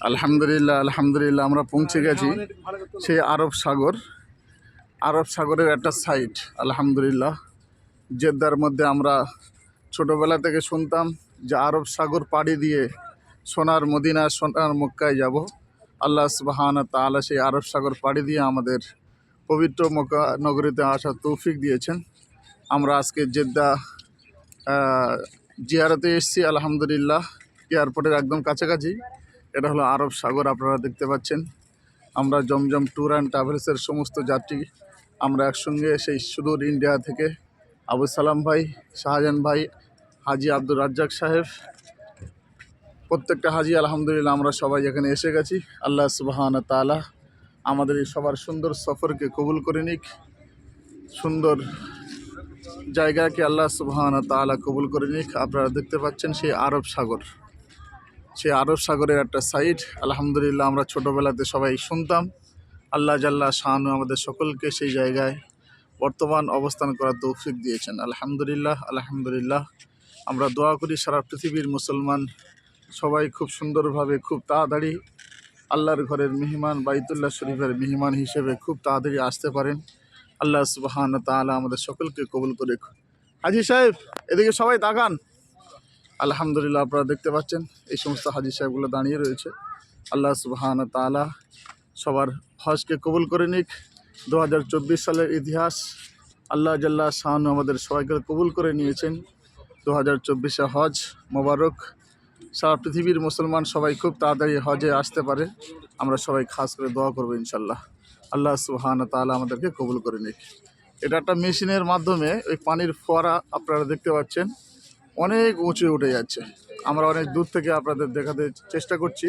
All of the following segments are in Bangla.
আলহামদুলিল্লাহ আলহামদুলিল্লাহ আমরা পৌঁছে গেছি সেই আরব সাগরের একটা সাইট। আলহামদুলিল্লাহ জেদ্দার মধ্যে আমরা ছোটোবেলা থেকে শুনতাম যে আরব সাগর পাড়ি দিয়ে সোনার মদিনা সোনার মক্কায় যাব। আল্লাহ সুবহানাহু ওয়া তাআলা সেই আরব সাগর পাড়ি দিয়ে আমাদের পবিত্র মক্কা নগরীতে আসার তৌফিক দিয়েছেন। আমরা আজকে জেদ্দা জিয়ারতে এসেছি। আলহামদুলিল্লাহ এয়ারপোর্টের একদম কাছাকাছি এটা হলো আরব সাগর, আপনারা দেখতে পাচ্ছেন। আমরা জমজম ট্যুর অ্যান্ড ট্রাভেলসের সমস্ত যাত্রী আমরা একসঙ্গে সেই সুদূর ইন্ডিয়া থেকে আবু সালাম ভাই, শাহজাহান ভাই, হাজি আব্দুর রাজ্জাক সাহেব, প্রত্যেকটা হাজি আলহামদুলিল্লাহ আমরা সবাই এখানে এসে গেছি। আল্লাহ সুবহানাহু ওয়া তাআলা আমাদের এই সবার সুন্দর সফরকে কবুল করে নিক, সুন্দর জায়গাকে আল্লাহ সুবহানাহু ওয়া তাআলা কবুল করে নিক। আপনারা দেখতে পাচ্ছেন সেই আরব সাগরের একটা সাইড। আলহামদুলিল্লাহ আমরা ছোটোবেলাতে সবাই শুনতাম। আল্লাহ জাল্লা শানু আমাদের সকলকে সেই জায়গায় বর্তমান অবস্থান করার তৌফিক দিয়েছেন। আলহামদুলিল্লাহ আলহামদুলিল্লাহ আমরা দোয়া করি সারা পৃথিবীর মুসলমান সবাই খুব সুন্দরভাবে খুব তাড়াতাড়ি আল্লাহর ঘরের মেহমান বাইতুল্লাহ শরীফের মেহমান হিসেবে খুব তাড়াতাড়ি আসতে পারেন। আল্লাহ সুবহানাহু ওয়া তাআলা আমাদের সকলকে কবুল করে। হাজি সাহেব এদিকে সবাই তাকান। আলহামদুলিল্লাহ আপনারা দেখতে পাচ্ছেন এই সমস্ত হাজি সাহেবগুলো দাঁড়িয়ে রয়েছে। আল্লাহ সুবহানাহু ওয়া তাআলা সবার হজকে কবুল করে নিক। 2024 সালের ইতিহাস আল্লাহ জাল্লা শানু আমাদের সবাইকে কবুল করে নিয়েছেন। 2024 হজ মোবারক। সারা পৃথিবীর মুসলমান সবাই খুব তাড়াতাড়ি হজে আসতে পারে, আমরা সবাই খাস করে দোয়া করবো ইনশাল্লাহ। আল্লাহ সুবহানাহু ওয়া তাআলা আমাদেরকে কবুল করে নিক। এটা একটা মেশিনের মাধ্যমে ওই পানির ফোয়ারা আপনারা দেখতে পাচ্ছেন অনেক উঁচু উঠে যাচ্ছে। আমরা অনেক দূর থেকে আপনাদের দেখাতে চেষ্টা করছি।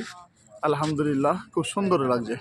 আলহামদুলিল্লাহ খুব সুন্দর লাগছে।